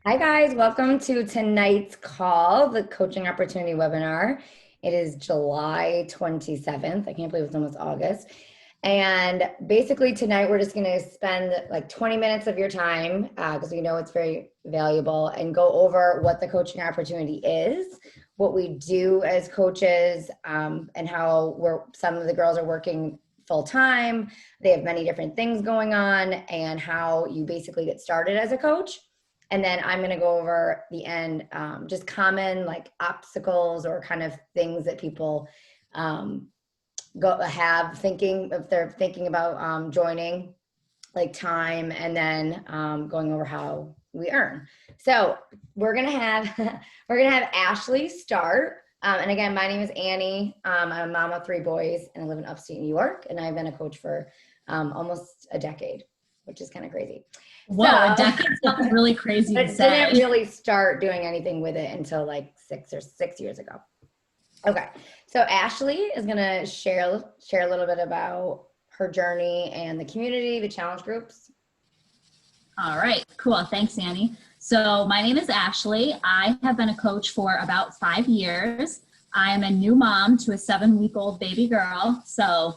Hi guys, welcome to tonight's call, the coaching opportunity webinar. It is July 27th. I can't believe it's almost August. And basically tonight we're just going to spend like 20 minutes of your time because we know it's very valuable and go over what the coaching opportunity is, what we do as coaches, and how some of the girls are working full time. They have many different things going on and how you basically get started as a coach. And then I'm going to go over the end, just common like obstacles or kind of things that people have thinking if they're thinking about joining, like time, and then going over how we earn. So we're gonna have Ashley start. And again, my name is Annie. I'm a mom of 3 boys, and I live in upstate New York. And I've been a coach for almost a decade, which is kind of crazy. Whoa, a decade sounds really crazy to say. I didn't really start doing anything with it until like 6 years ago. Okay, so Ashley is gonna share a little bit about her journey and the community, the challenge groups. All right, cool. Thanks, Annie. So my name is Ashley. I have been a coach for about 5 years. I am a new mom to a 7-week-old baby girl. So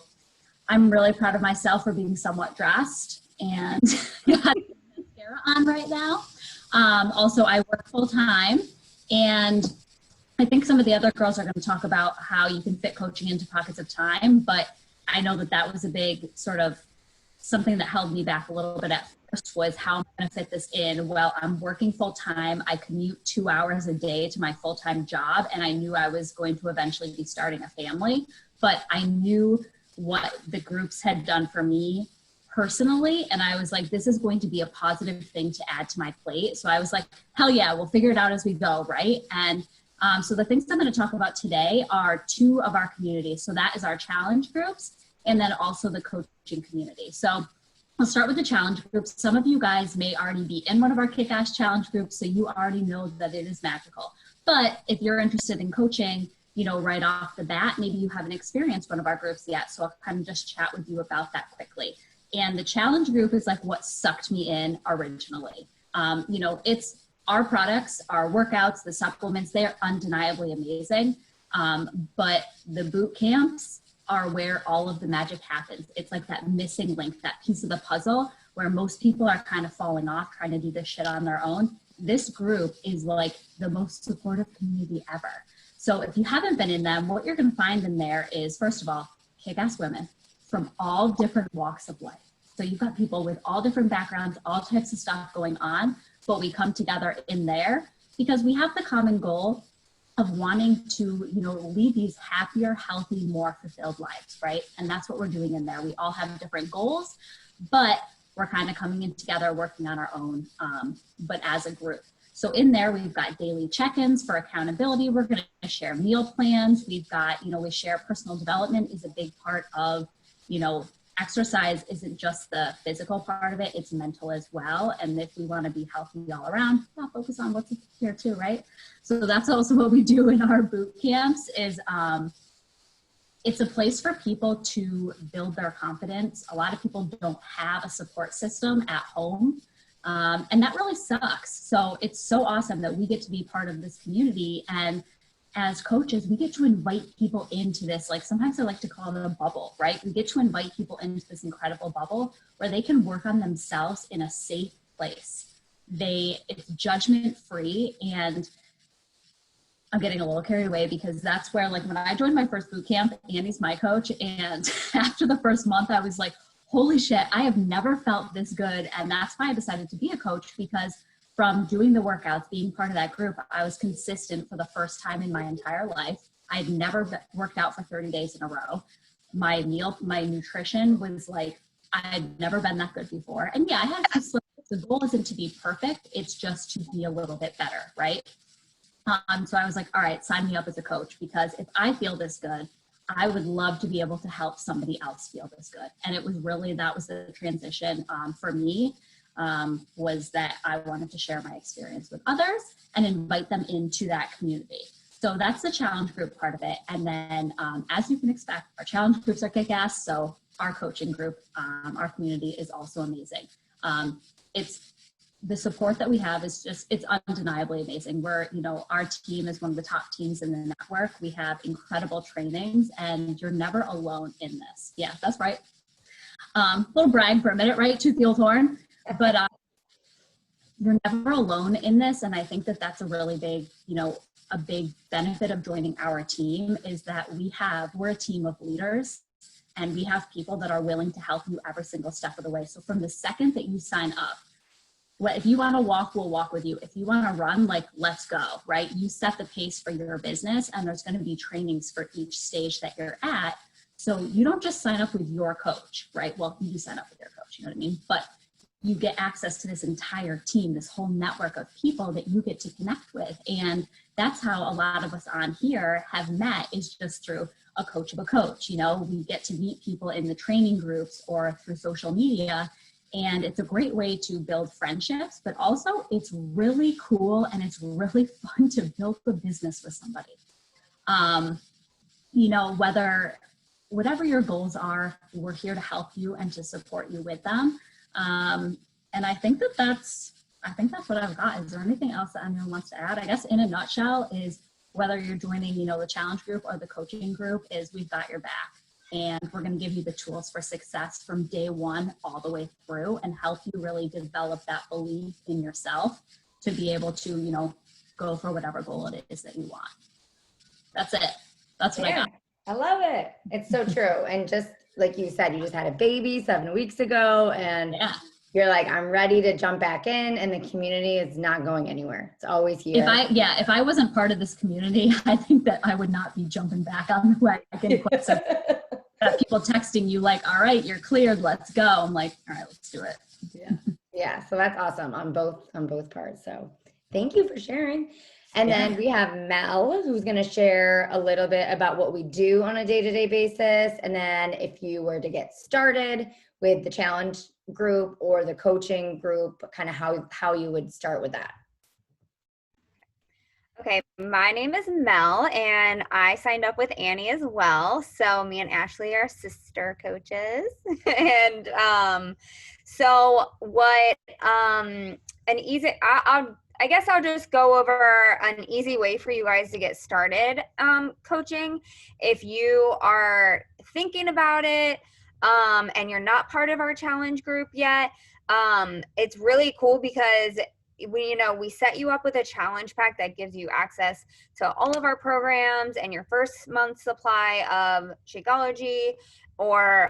I'm really proud of myself for being somewhat dressed and got mascara on right now. Also, I work full time, and I think some of the other girls are going to talk about how you can fit coaching into pockets of time, but I know that was a big sort of something that held me back a little bit at first, was how I'm going to fit this in. Well, I'm working full time. I commute 2 hours a day to my full-time job, and I knew I was going to eventually be starting a family, but I knew what the groups had done for me personally, and I was like, this is going to be a positive thing to add to my plate. So I was like, hell yeah, we'll figure it out as we go, right? And so the things I'm going to talk about today are 2 of our communities. So that is our challenge groups, and then also the coaching community. So I'll start with the challenge groups. Some of you guys may already be in one of our Kick-Ass challenge groups, so you already know that it is magical. But if you're interested in coaching, you know, right off the bat, maybe you haven't experienced one of our groups yet. So I'll kind of just chat with you about that quickly. And the challenge group is like what sucked me in originally. You know, it's our products, our workouts, the supplements, they are undeniably amazing. But the boot camps are where all of the magic happens. It's like that missing link, that piece of the puzzle where most people are kind of falling off trying to do this shit on their own. This group is like the most supportive community ever. So if you haven't been in them, what you're going to find in there is, first of all, kick-ass women from all different walks of life. So you've got people with all different backgrounds, all types of stuff going on, but we come together in there because we have the common goal of wanting to, you know, lead these happier, healthy, more fulfilled lives, right? And that's what we're doing in there. We all have different goals, but we're kind of coming in together, working on our own, but as a group. So in there, we've got daily check-ins for accountability. We're going to share meal plans. We've got, you know, we share personal development is a big part of, you know, exercise isn't just the physical part of it, it's mental as well. And if we want to be healthy all around, we'll focus on what's here too, right? So that's also what we do in our boot camps is it's a place for people to build their confidence. A lot of people don't have a support system at home. And that really sucks. So it's so awesome that we get to be part of this community. And as coaches, we get to invite people into this, like sometimes I like to call it a bubble, right? We get to invite people into this incredible bubble where they can work on themselves in a safe place. It's judgment free. And I'm getting a little carried away because that's where, like, when I joined my first boot camp, Annie's my coach. And after the first month, I was like, holy shit, I have never felt this good. And that's why I decided to be a coach, because from doing the workouts, being part of that group, I was consistent for the first time in my entire life. I'd never worked out for 30 days in a row. My nutrition was like, I'd never been that good before. And yeah, I had to slip. The goal isn't to be perfect. It's just to be a little bit better, right? So I was like, all right, sign me up as a coach, because if I feel this good, I would love to be able to help somebody else feel this good. And it was really, that was the transition for me, was that I wanted to share my experience with others and invite them into that community. So that's the challenge group part of it. And then as you can expect, our challenge groups are kick-ass. So our coaching group, our community is also amazing. It's the support that we have is just, it's undeniably amazing. We're, you know, our team is one of the top teams in the network. We have incredible trainings, and you're never alone in this. Yeah, that's right. Little brag for a minute, right? Toot the old horn. But you're never alone in this. And I think that that's a really big, you know, a big benefit of joining our team is that we're a team of leaders, and we have people that are willing to help you every single step of the way. So from the second that you sign up, if you want to walk, we'll walk with you. If you want to run, like, let's go, right? You set the pace for your business, and there's going to be trainings for each stage that you're at. So you don't just sign up with your coach, right? Well, you do sign up with your coach, you know what I mean? But you get access to this entire team, this whole network of people that you get to connect with. And that's how a lot of us on here have met, is just through a coach of a coach. You know, we get to meet people in the training groups or through social media. And it's a great way to build friendships, but also it's really cool and it's really fun to build a business with somebody. You know, whatever your goals are, we're here to help you and to support you with them. And I think that's what I've got. Is there anything else that anyone wants to add? I guess in a nutshell is, whether you're joining, you know, the challenge group or the coaching group, is we've got your back. And we're going to give you the tools for success from day one all the way through, and help you really develop that belief in yourself to be able to, you know, go for whatever goal it is that you want. That's it. That's what I got. I love it. It's so true. And just like you said, you just had a baby 7 weeks ago, and you're like, I'm ready to jump back in, and the community is not going anywhere. It's always here. If I wasn't part of this community, I think that I would not be jumping back on the wagon. So people texting you like, all right, you're cleared, let's go. I'm like, all right, let's do it. Yeah. So that's awesome on both parts. So thank you for sharing. And then we have Mel, who's going to share a little bit about what we do on a day-to-day basis. And then if you were to get started with the challenge group or the coaching group, kind of how you would start with that. Okay, my name is Mel, and I signed up with Annie as well. So me and Ashley are sister coaches. And so what I guess I'll just go over an easy way for you guys to get started coaching. If you are thinking about it and you're not part of our challenge group yet, it's really cool because we set you up with a challenge pack that gives you access to all of our programs and your first month's supply of Shakeology or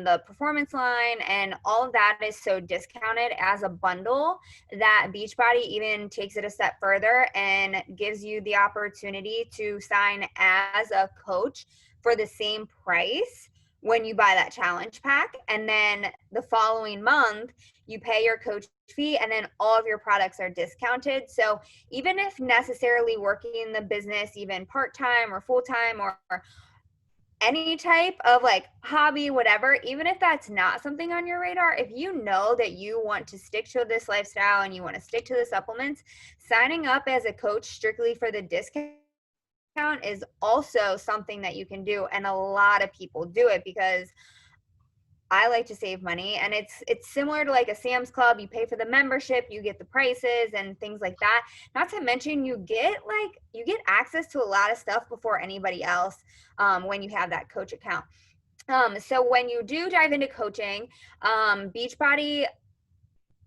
the performance line, and all of that is so discounted as a bundle that Beachbody even takes it a step further and gives you the opportunity to sign as a coach for the same price when you buy that challenge pack. And then the following month, you pay your coach fee, and then all of your products are discounted. So even if necessarily working in the business, even part-time or full-time or any type of like hobby, whatever, even if that's not something on your radar, if you know that you want to stick to this lifestyle and you want to stick to the supplements, signing up as a coach strictly for the discount is also something that you can do. And a lot of people do it because I like to save money, and it's similar to like a Sam's Club. You pay for the membership, you get the prices and things like that. Not to mention you get access to a lot of stuff before anybody else when you have that coach account. So when you do dive into coaching, Beachbody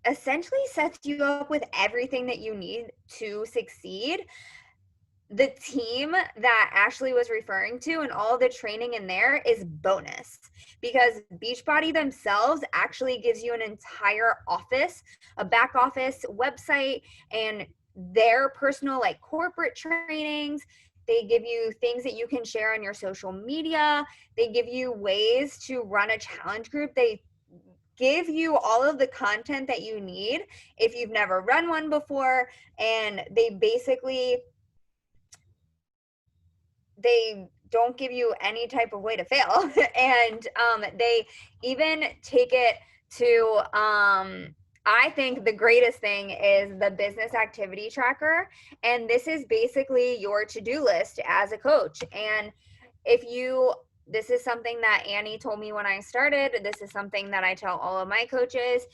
essentially sets you up with everything that you need to succeed. The team that Ashley was referring to and all the training in there is bonus, because Beachbody themselves actually gives you an entire office, a back office website, and their personal like corporate trainings. They give you things that you can share on your social media. They give you ways to run a challenge group. They give you all of the content that you need if you've never run one before, and they don't give you any type of way to fail. And they even take it to, I think the greatest thing is the business activity tracker. And this is basically your to-do list as a coach. And if you this is something that Annie told me when I started. This is something that I tell all of my coaches.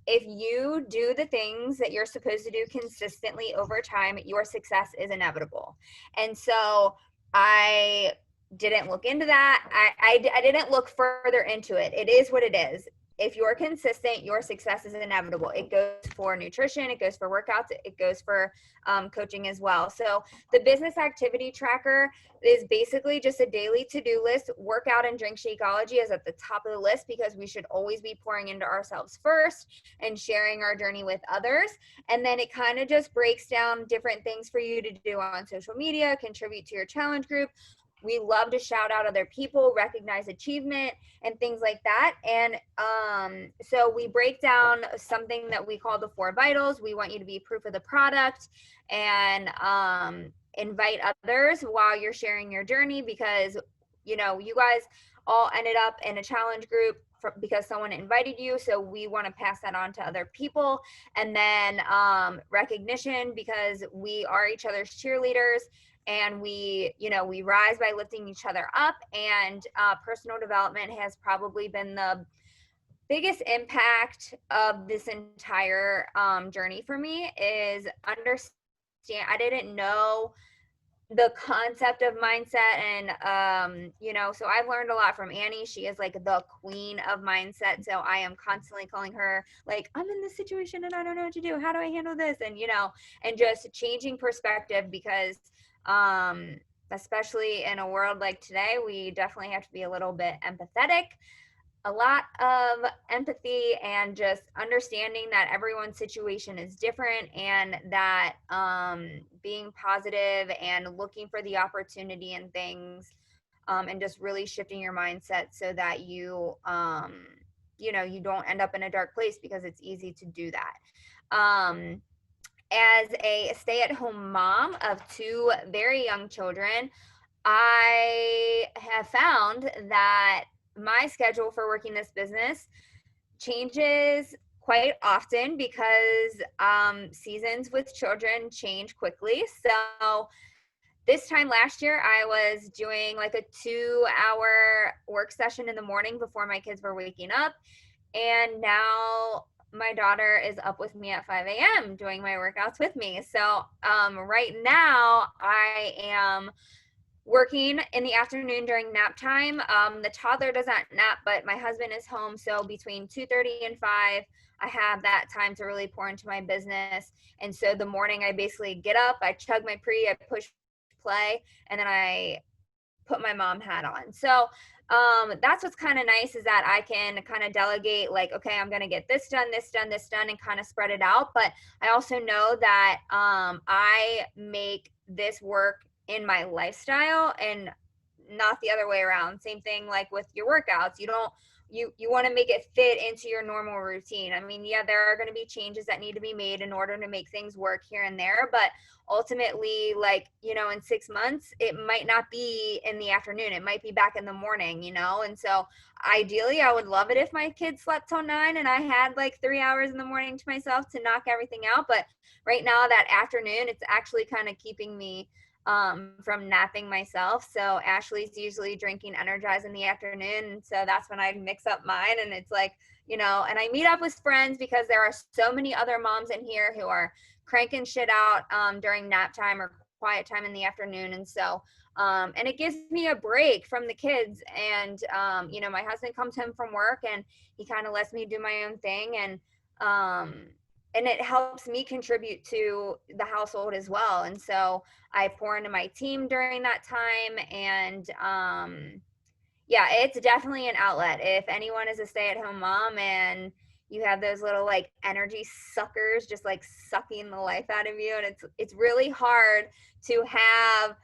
If you do the things that you're supposed to do consistently over time, your success is inevitable. And so I didn't look into that. I didn't look further into it. It is what it is. If you're consistent, your success is inevitable. It goes for nutrition, it goes for workouts, it goes for coaching as well. So the business activity tracker is basically just a daily to-do list. Workout and drink Shakeology is at the top of the list because we should always be pouring into ourselves first and sharing our journey with others. And then it kind of just breaks down different things for you to do on social media, contribute to your challenge group. We love to shout out other people, recognize achievement, and things like that. And so we break down something that we call the 4 vitals. We want you to be proof of the product and invite others while you're sharing your journey, because you guys all ended up in a challenge group because someone invited you. So we want to pass that on to other people. And then recognition, because we are each other's cheerleaders. And we rise by lifting each other up. And personal development has probably been the biggest impact of this entire journey for me. Is understand, I didn't know the concept of mindset, and so I've learned a lot from Annie. She is like the queen of mindset, so I am constantly calling her, like, I'm in this situation and I don't know what to do, how do I handle this? And and just changing perspective, because especially in a world like today, we definitely have to be a little bit empathetic. A lot of empathy and just understanding that everyone's situation is different, and that being positive and looking for the opportunity in things, and just really shifting your mindset so that you you don't end up in a dark place, because it's easy to do that. As a stay-at-home mom of 2 very young children, I have found that my schedule for working this business changes quite often, because seasons with children change quickly. So this time last year, I was doing like a 2-hour work session in the morning before my kids were waking up. And now my daughter is up with me at 5 a.m. doing my workouts with me. So right now I am working in the afternoon during nap time. The toddler doesn't nap, but my husband is home. So between 2:30 and 5, I have that time to really pour into my business. And so the morning I basically get up, I chug my pre, I push play, and then I put my mom hat on. So that's what's kind of nice, is that I can kind of delegate, like, okay, I'm going to get this done, this done, this done, and kind of spread it out. But I also know that I make this work in my lifestyle and not the other way around. Same thing like with your workouts. You want to make it fit into your normal routine. I mean, yeah, there are going to be changes that need to be made in order to make things work here and there, but ultimately, like, in 6 months, it might not be in the afternoon. It might be back in the morning, and so ideally I would love it if my kids slept till 9 and I had like 3 hours in the morning to myself to knock everything out. But right now, that afternoon, it's actually kind of keeping me from napping myself. So Ashley's usually drinking Energize in the afternoon, and so that's when I mix up mine. And it's like, and I meet up with friends, because there are so many other moms in here who are cranking shit out during nap time or quiet time in the afternoon. And so and it gives me a break from the kids. And my husband comes home from work and he kind of lets me do my own thing, and it helps me contribute to the household as well. And so I pour into my team during that time. And yeah, it's definitely an outlet. If anyone is a stay-at-home mom and you have those little like energy suckers just like sucking the life out of you, and it's really hard to have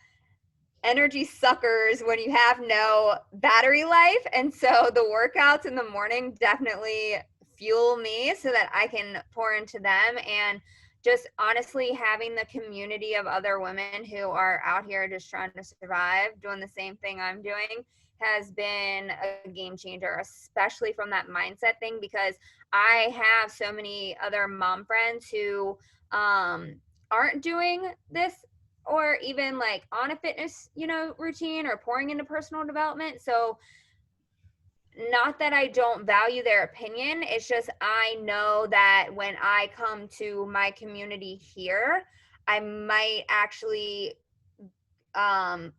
energy suckers when you have no battery life. And so the workouts in the morning definitely fuel me so that I can pour into them. And just honestly having the community of other women who are out here just trying to survive, doing the same thing I'm doing, has been a game changer, especially from that mindset thing, because I have so many other mom friends who aren't doing this or even like on a fitness, routine or pouring into personal development. So not that I don't value their opinion, it's just I know that when I come to my community here, I might actually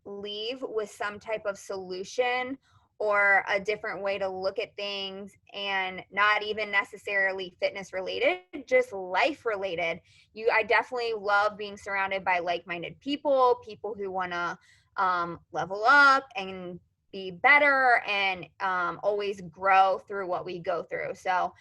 leave with some type of solution or a different way to look at things, and not even necessarily fitness related, just life related. I definitely love being surrounded by like-minded people who want to level up and be better, and always grow through what we go through. So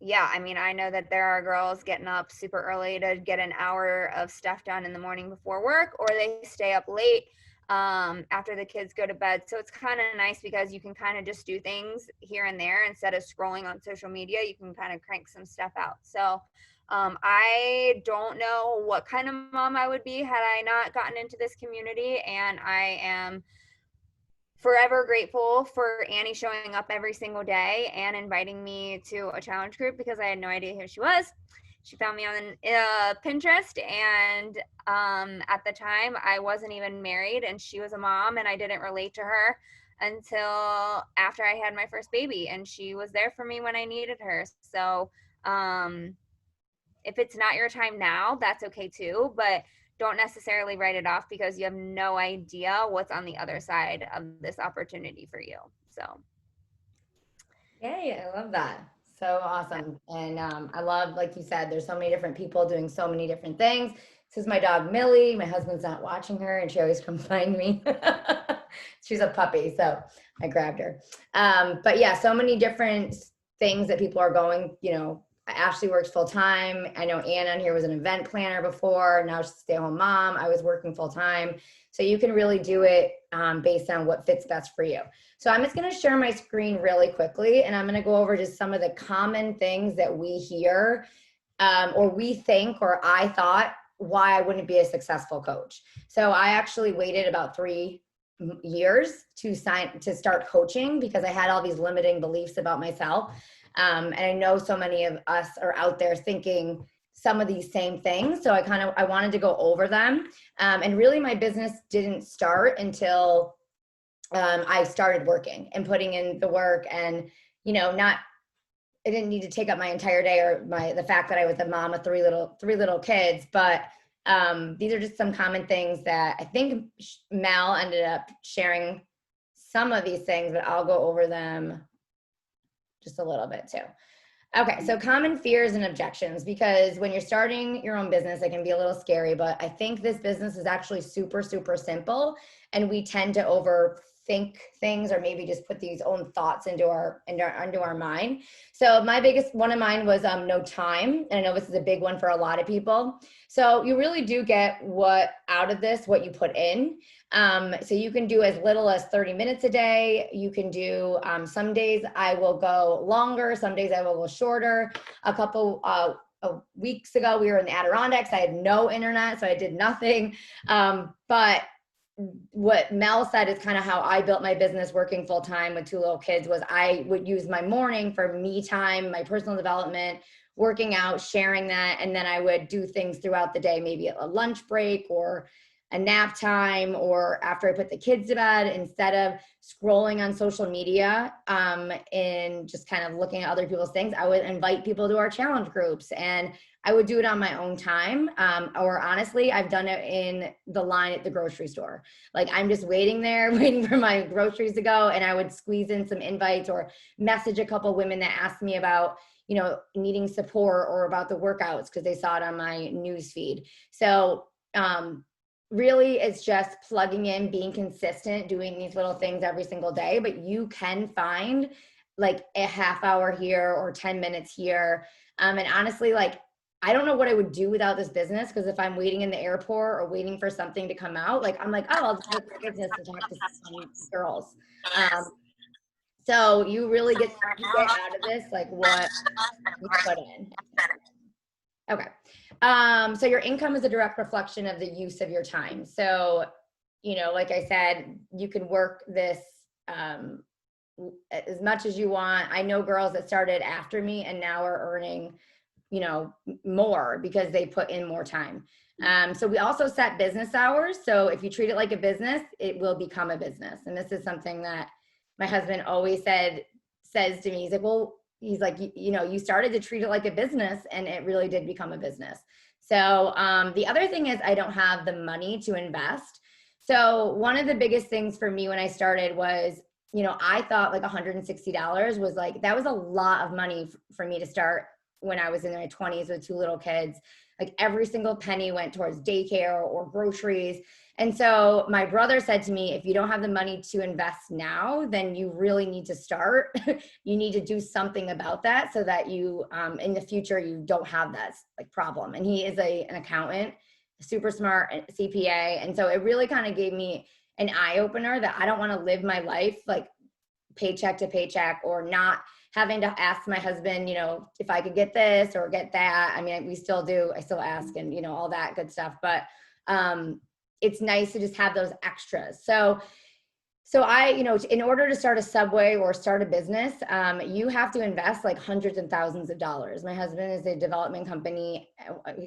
yeah, I mean, I know that there are girls getting up super early to get an hour of stuff done in the morning before work, or they stay up late after the kids go to bed. So it's kind of nice because you can kind of just do things here and there instead of scrolling on social media. You can kind of crank some stuff out. So I don't know what kind of mom I would be had I not gotten into this community, and I am forever grateful for Annie showing up every single day and inviting me to a challenge group, because I had no idea who she was. She found me on Pinterest, and at the time I wasn't even married, and she was a mom, and I didn't relate to her until after I had my first baby, and she was there for me when I needed her. So if it's not your time now, that's okay too, but don't necessarily write it off because you have no idea what's on the other side of this opportunity for you. So Yay, I love that. So awesome. And I love, like you said, there's so many different people doing so many different things. This is my dog, Millie. My husband's not watching her, and she always comes find me. She's a puppy, so I grabbed her. But yeah, so many different things that people are going, Ashley works full time. I know Anna on here was an event planner before. Now she's a stay-at-home mom. I was working full time. So you can really do it based on what fits best for you. So I'm just going to share my screen really quickly, and I'm going to go over just some of the common things that we hear or we think, or I thought, why I wouldn't be a successful coach. So I actually waited about 3 years to start coaching because I had all these limiting beliefs about myself. And I know so many of us are out there thinking some of these same things. So I wanted to go over them. And really my business didn't start until I started working and putting in the work, and, I didn't need to take up my entire day, or the fact that I was a mom of three little kids. But these are just some common things that I think Mel ended up sharing some of these things, but I'll go over them just a little bit too. Okay, so common fears and objections, because when you're starting your own business, it can be a little scary, but I think this business is actually super, super simple, and we tend to overthink things, or maybe just put these own thoughts into our mind. So one of mine was no time, and I know this is a big one for a lot of people. So you really do get what you put in. So you can do as little as 30 minutes a day. You can do, some days I will go longer, some days I will go shorter. A couple weeks ago, we were in the Adirondacks. I had no internet, so I did nothing. But what Mel said is kind of how I built my business working full time with 2 little kids. Was I would use my morning for me time, my personal development, working out, sharing that. And then I would do things throughout the day, maybe a lunch break or a nap time, or after I put the kids to bed, instead of scrolling on social media and just kind of looking at other people's things, I would invite people to our challenge groups, and I would do it on my own time. Or honestly, I've done it in the line at the grocery store. Like I'm just waiting there, waiting for my groceries to go, and I would squeeze in some invites or message a couple women that asked me about, needing support or about the workouts because they saw it on my news feed. So really it's just plugging in, being consistent, doing these little things every single day, but you can find like a half hour here or 10 minutes here. And honestly, like, I don't know what I would do without this business, because if I'm waiting in the airport or waiting for something to come out, like, I'm like, oh, I'll just take the business to talk to some girls. So you really get out of this, like what you put in. Okay. So your income is a direct reflection of the use of your time. So, like I said, you can work this as much as you want. I know girls that started after me and now are earning more because they put in more time. So we also set business hours. So if you treat it like a business, it will become a business. And this is something that my husband always says to me. He's like, you started to treat it like a business, and it really did become a business. So the other thing is I don't have the money to invest. So one of the biggest things for me when I started was, I thought like $160 was that was a lot of money for me to start when I was in my 20s with 2 little kids. Like every single penny went towards daycare or groceries. And so my brother said to me, if you don't have the money to invest now, then you really need to start. You need to do something about that so that you, in the future, you don't have that problem. And he is an accountant, super smart CPA. And so it really kind of gave me an eye opener that I don't want to live my life like paycheck to paycheck, or not having to ask my husband, if I could get this or get that. I mean, we still do. I still ask and, all that good stuff. But it's nice to just have those extras. So I, in order to start a Subway or start a business, you have to invest like hundreds and thousands of dollars. My husband is a development company.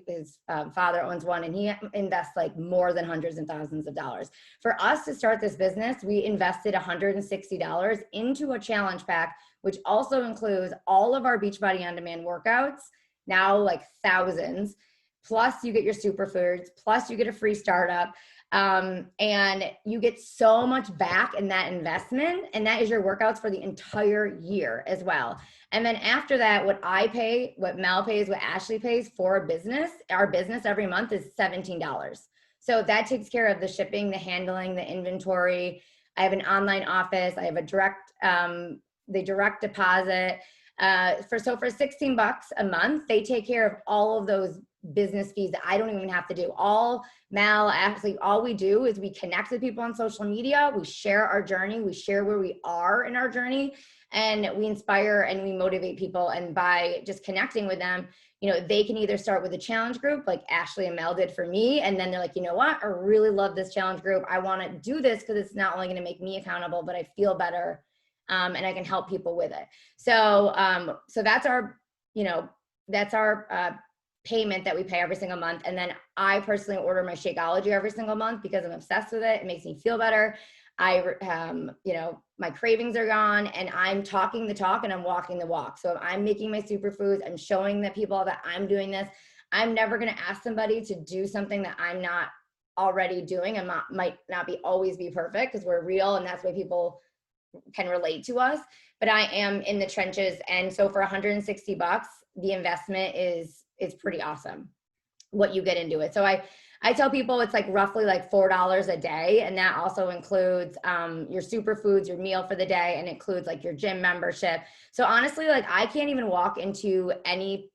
His father owns one, and he invests like more than hundreds and thousands of dollars. For us to start this business, we invested $160 into a challenge pack, which also includes all of our Beachbody On Demand workouts, now like thousands, plus you get your superfoods, plus you get a free startup. And you get so much back in that investment, and that is your workouts for the entire year as well. And then after that, what I pay, what Mel pays, what Ashley pays for a business, our business every month is $17. So that takes care of the shipping, the handling, the inventory. I have an online office. I have a direct deposit. For $16 a month, they take care of all of those business fees that I don't even have to do. All we do is we connect with people on social media. We share our journey. We share where we are in our journey, and we inspire and we motivate people. And by just connecting with them, they can either start with a challenge group like Ashley and Mel did for me. And then they're like, you know what? I really love this challenge group. I want to do this because it's not only going to make me accountable, but I feel better. And I can help people with it. So that's our payment that we pay every single month. And then I personally order my Shakeology every single month because I'm obsessed with it. It makes me feel better. My cravings are gone, and I'm talking the talk and I'm walking the walk. So I'm making my superfoods. I'm showing the people that I'm doing this. I'm never going to ask somebody to do something that I'm not already doing. Might not always be perfect because we're real, and that's why people can relate to us, but I am in the trenches. And so for $160, the investment is pretty awesome what you get into it. So I tell people it's like roughly like $4 a day. And that also includes your superfoods, your meal for the day, and includes like your gym membership. So honestly, like I can't even walk into any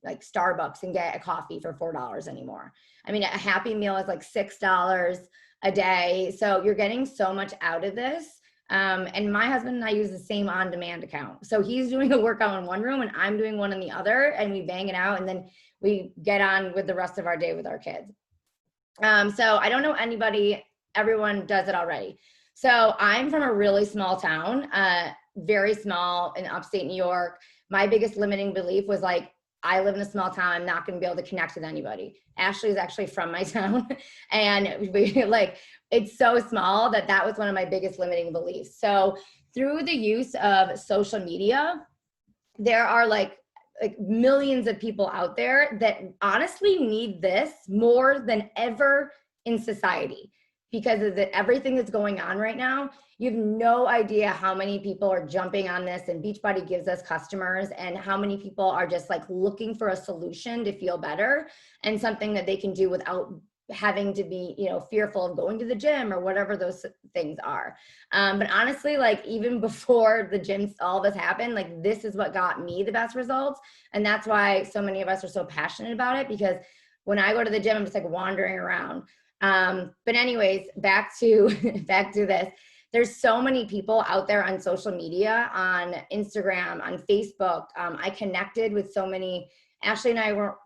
like Starbucks and get a coffee for $4 anymore. I mean, a Happy Meal is like $6 a day. So you're getting so much out of this. And my husband and I use the same on-demand account. So he's doing a workout in one room and I'm doing one in the other, and we bang it out, and then we get on with the rest of our day with our kids. So I don't know everyone does it already. So I'm from a really small town, very small in upstate New York. My biggest limiting belief was like, I live in a small town. I'm not going to be able to connect with anybody. Ashley is actually from my town, and it's so small that was one of my biggest limiting beliefs. So through the use of social media, there are like millions of people out there that honestly need this more than ever in society. Because of everything that's going on right now, you have no idea how many people are jumping on this, and Beachbody gives us customers, and how many people are just like looking for a solution to feel better and something that they can do without having to be, fearful of going to the gym or whatever those things are. But honestly, like even before the gym, all this happened, like this is what got me the best results. And that's why so many of us are so passionate about it, because when I go to the gym, I'm just like wandering around. But anyways, back to this. There's so many people out there on social media, on Instagram, on Facebook. I connected with so many. Ashley and I were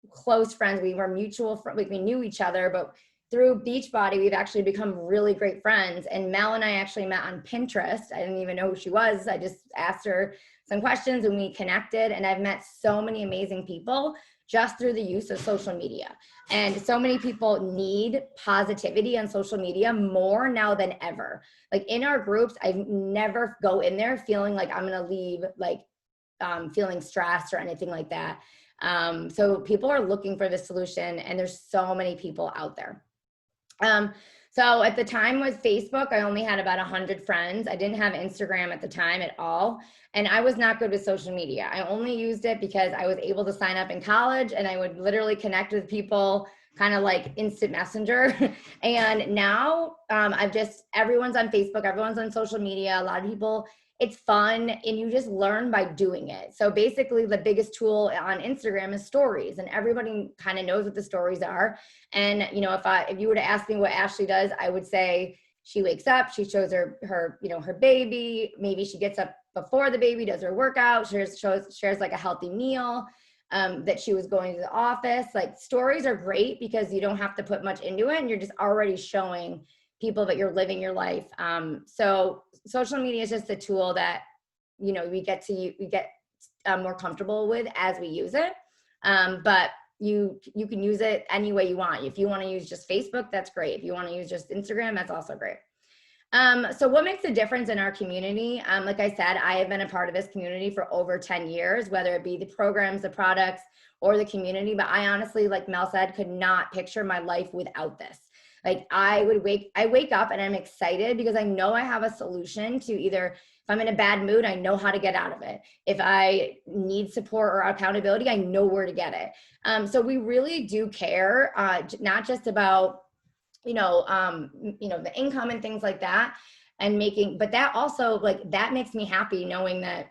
close friends. We were mutual friends. We knew each other, but through Beachbody, we've actually become really great friends. And Mel and I actually met on Pinterest. I didn't even know who she was. I just asked her some questions and we connected, and I've met so many amazing people just through the use of social media. And so many people need positivity on social media more now than ever. Like in our groups, I never go in there feeling like I'm going to leave like feeling stressed or anything like that. So people are looking for the solution, and there's so many people out there. So at the time with Facebook, I only had about 100 friends. I didn't have Instagram at the time at all. And I was not good with social media. I only used it because I was able to sign up in college, and I would literally connect with people kind of like instant messenger. And now everyone's on Facebook, everyone's on social media. A lot of people, it's fun, and you just learn by doing it. So basically the biggest tool on Instagram is stories, and everybody kind of knows what the stories are. And, you know, if you were to ask me what Ashley does, I would say she wakes up, she shows her baby, maybe she gets up before the baby, does her workout, shares like a healthy meal, that she was going to the office. Like stories are great because you don't have to put much into it, and you're just already showing people that you're living your life. So social media is just a tool that, you know, we get more comfortable with as we use it. But you can use it any way you want. If you want to use just Facebook, that's great. If you want to use just Instagram, that's also great. So what makes a difference in our community? Like I said, I have been a part of this community for over 10 years, whether it be the programs, the products, or the community. But I honestly, like Mel said, could not picture my life without this. Like I wake up and I'm excited because I know I have a solution to either, if I'm in a bad mood, I know how to get out of it. If I need support or accountability, I know where to get it. So we really do care, not just about, the income and things like that, but that also, like, that makes me happy knowing that,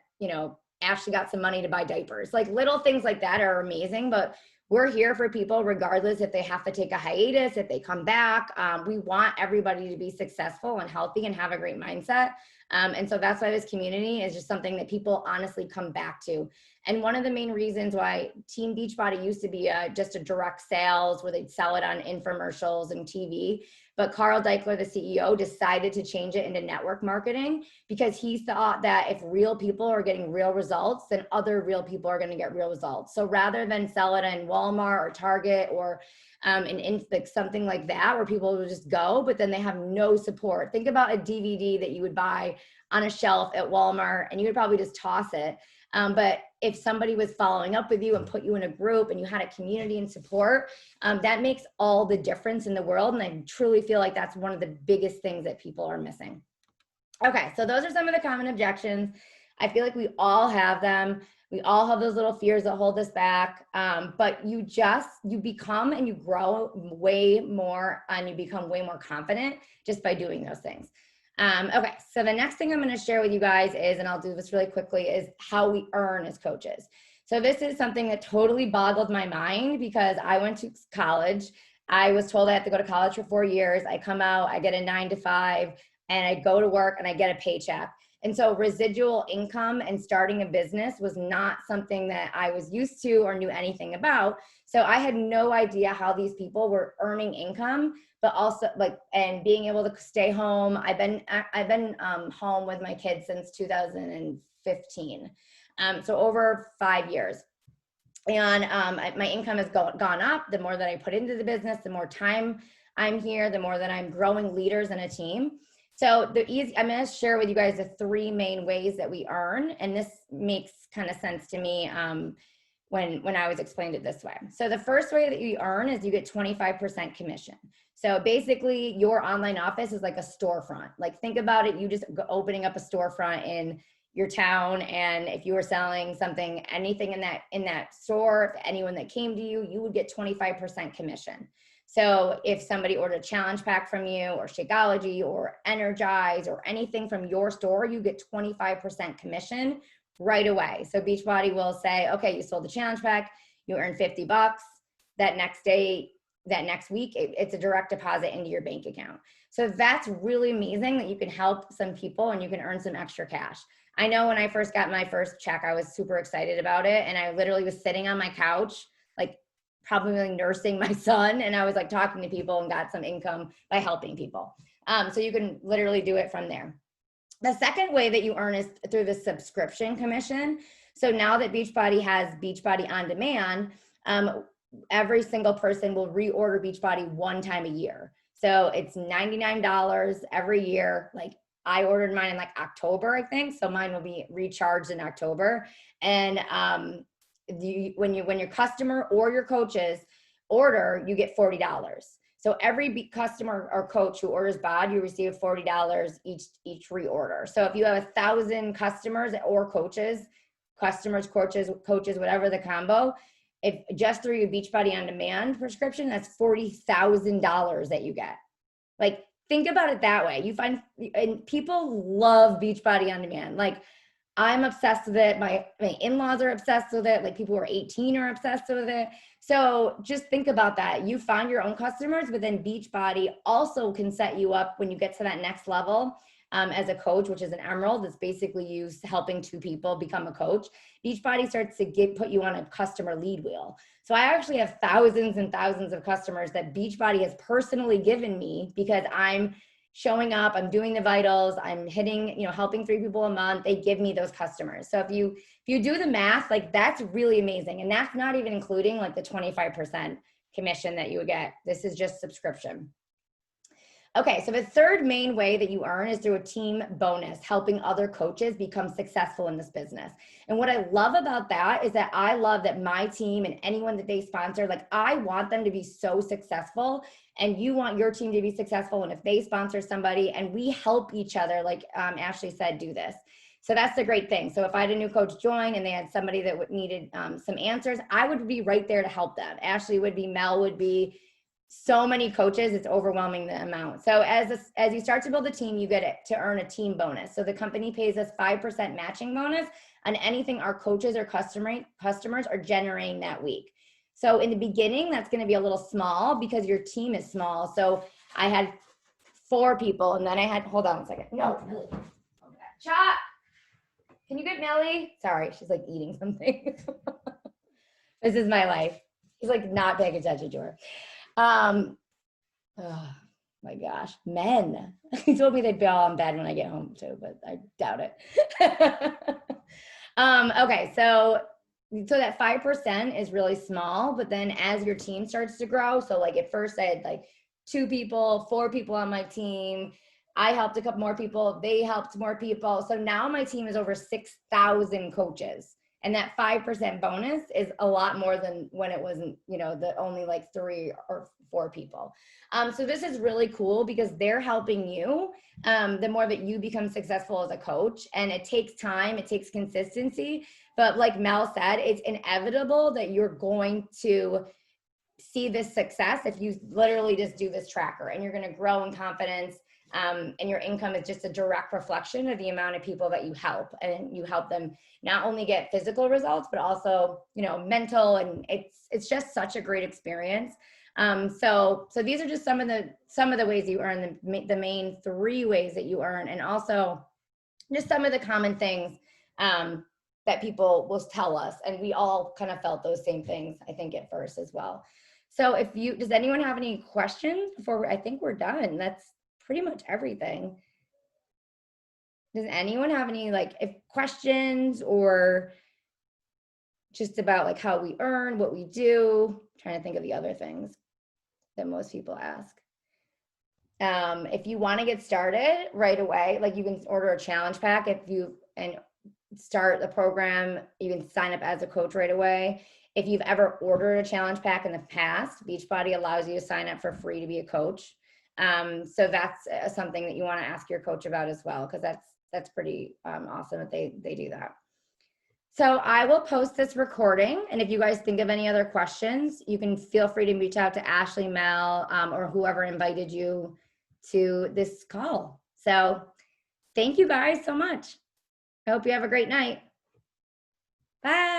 Ashley got some money to buy diapers. Like little things like that are amazing, but we're here for people regardless if they have to take a hiatus, if they come back. We want everybody to be successful and healthy and have a great mindset. And so that's why this community is just something that people honestly come back to. And one of the main reasons why Team Beachbody used to be just a direct sales where they'd sell it on infomercials and TV, but Carl Deichler, the CEO, decided to change it into network marketing because he thought that if real people are getting real results, then other real people are going to get real results. So rather than sell it in Walmart or Target or in something like that where people will just go, but then they have no support. Think about a DVD that you would buy on a shelf at Walmart and you would probably just toss it. But if somebody was following up with you and put you in a group and you had a community and support, that makes all the difference in the world. And I truly feel like that's one of the biggest things that people are missing. Okay, so those are some of the common objections. I feel like we all have them. We all have those little fears that hold us back, but you become and you grow way more and you become way more confident just by doing those things. Okay, so the next thing I'm going to share with you guys is, and I'll do this really quickly, is how we earn as coaches. So this is something that totally boggled my mind because I went to college. I was told I have to go to college for 4 years. I come out, I get a 9 to 5, and I go to work and I get a paycheck. And so residual income and starting a business was not something that I was used to or knew anything about. So I had no idea how these people were earning income, but also and being able to stay home. I've been home with my kids since 2015. So over 5 years. And my income has gone up. The more that I put into the business, the more time I'm here, the more that I'm growing leaders in a team. So I'm going to share with you guys the 3 main ways that we earn. And this makes kind of sense to me when I was explained it this way. So the first way that you earn is you get 25% commission. So basically your online office is like a storefront. Like think about it, you just opening up a storefront in your town. And if you were selling something, anything in that store, if anyone that came to you, you would get 25% commission. So if somebody ordered a challenge pack from you or Shakeology or Energize or anything from your store, you get 25% commission right away. So Beachbody will say, okay, you sold the challenge pack, you earn $50. That next week, it's a direct deposit into your bank account. So that's really amazing that you can help some people and you can earn some extra cash. I know when I first got my first check, I was super excited about it. And I literally was sitting on my couch, probably nursing my son. And I was talking to people and got some income by helping people. So you can literally do it from there. The second way that you earn is through the subscription commission. So now that Beachbody has Beachbody On Demand, every single person will reorder Beachbody one time a year. So it's $99 every year. Like I ordered mine in like October, I think. So mine will be recharged in October. And when your customer or your coaches order, you get $40. So every customer or coach who orders BOD, you receive $40 each reorder. So if you have 1,000 customers or coaches, coaches, whatever the combo, if just through your Beachbody On Demand prescription, that's $40,000 that you get. Like, think about it that way. You find, and people love Beachbody On Demand. Like, I'm obsessed with it. My in-laws are obsessed with it. Like, people who are 18 are obsessed with it. So just think about that. You find your own customers, but then Beachbody also can set you up when you get to that next level as a coach, which is an emerald. It's basically you helping two people become a coach. Beachbody starts to put you on a customer lead wheel. So I actually have thousands and thousands of customers that Beachbody has personally given me because I'm showing up, I'm doing the vitals, I'm hitting, helping 3 people a month. They give me those customers. So if you do the math, like that's really amazing. And that's not even including like the 25% commission that you would get. This is just subscription. Okay, so the third main way that you earn is through a team bonus, helping other coaches become successful in this business. And what I love about that is that I love that my team and anyone that they sponsor, like I want them to be so successful, and you want your team to be successful. And if they sponsor somebody and we help each other, like Ashley said, do this. So that's the great thing. So if I had a new coach join and they had somebody that needed some answers, I would be right there to help them. Ashley would be, Mel would be, so many coaches, it's overwhelming the amount. So as you start to build a team, you get it to earn a team bonus. So the company pays us 5% matching bonus on anything our coaches or customers are generating that week. So in the beginning, that's going to be a little small because your team is small. So I had 4 people, and then I had, hold on a second. No, Millie. Chop. Can you get Millie? Sorry, she's like eating something. This is my life. She's like not paying attention to her. Oh my gosh, men. He told me they'd be all in bed when I get home too, but I doubt it. Okay, so that 5% is really small, but then as your team starts to grow, so like at first I had like 2 people, 4 people on my team. I helped a couple more people. They helped more people. So now my team is over 6,000 coaches. And that 5% bonus is a lot more than when it wasn't, the only like 3 or 4 people. So this is really cool because they're helping you the more that you become successful as a coach. And it takes time, it takes consistency. But like Mel said, it's inevitable that you're going to see this success if you literally just do this tracker, and you're going to grow in confidence. And your income is just a direct reflection of the amount of people that you help, and you help them not only get physical results, but also, mental, and it's just such a great experience. So these are just some of the ways you earn, the main 3 ways that you earn, and also just some of the common things that people will tell us, and we all kind of felt those same things, I think, at first as well. So does anyone have any questions before I think we're done? That's pretty much everything. Does anyone have any questions or just about like how we earn, what we do? I'm trying to think of the other things that most people ask. If you want to get started right away, like you can order a challenge pack and start the program. You can sign up as a coach right away. If you've ever ordered a challenge pack in the past, Beachbody allows you to sign up for free to be a coach. So that's something that you want to ask your coach about as well, because that's pretty awesome that they do that. So I will post this recording, and if you guys think of any other questions, you can feel free to reach out to Ashley, Mel, or whoever invited you to this call. So thank you guys so much. I hope you have a great night. Bye.